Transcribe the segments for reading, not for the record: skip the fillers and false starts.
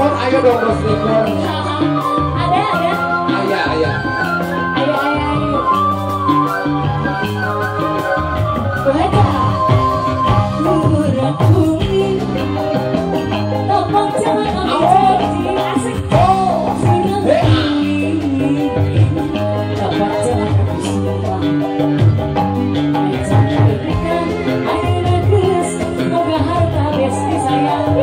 Dekor, ayo dong bos dekor. Ada. Ayo. Ayo. Baca. Murah bumi. Topong jangan jadi asik. Sudah bumi. Topong jangan bersumpah. Jangan berikan air bagus. Moga harta besti sayang.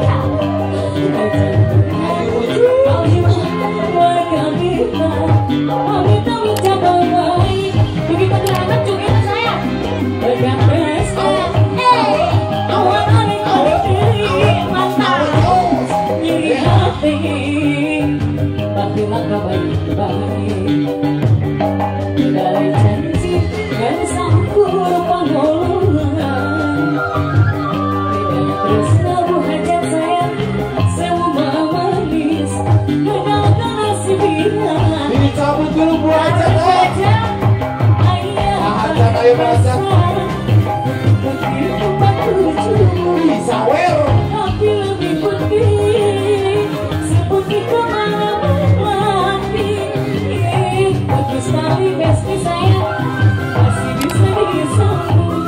Cabut dulu Bu Hajat. Ayo Hajat. Bisa wer. Tapi lebih putih seputih kemana-mana. Bagus sekali besti sayang, masih bisa disambung.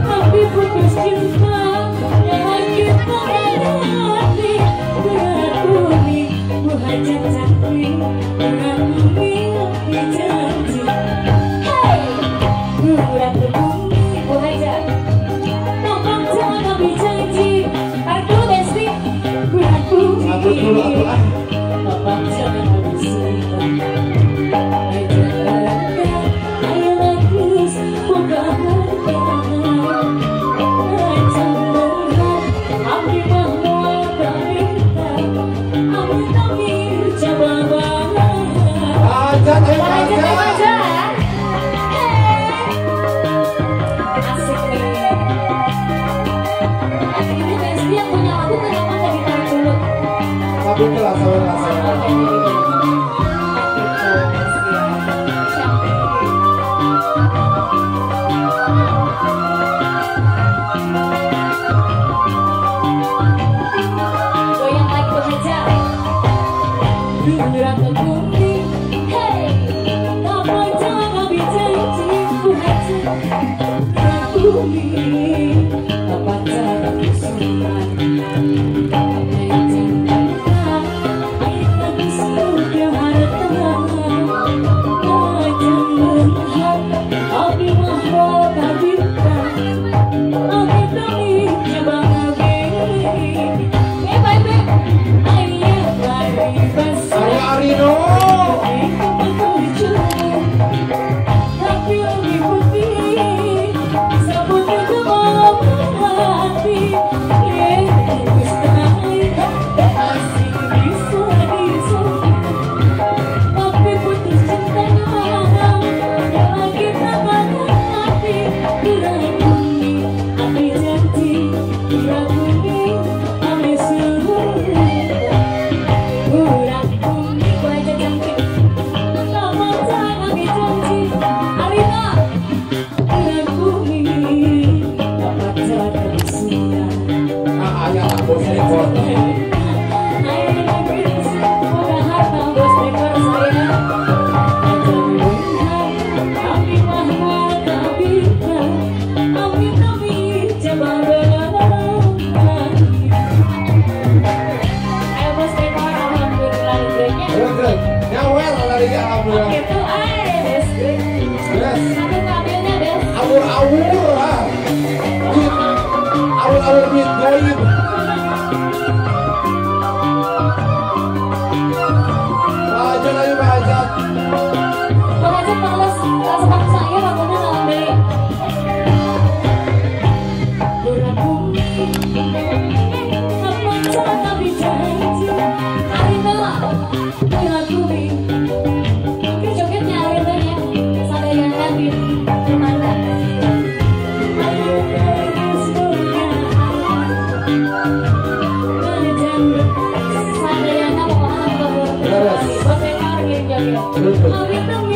Tapi putus cinta yang kita lewati. Berat bumi Bu Hajat cantik. Betul.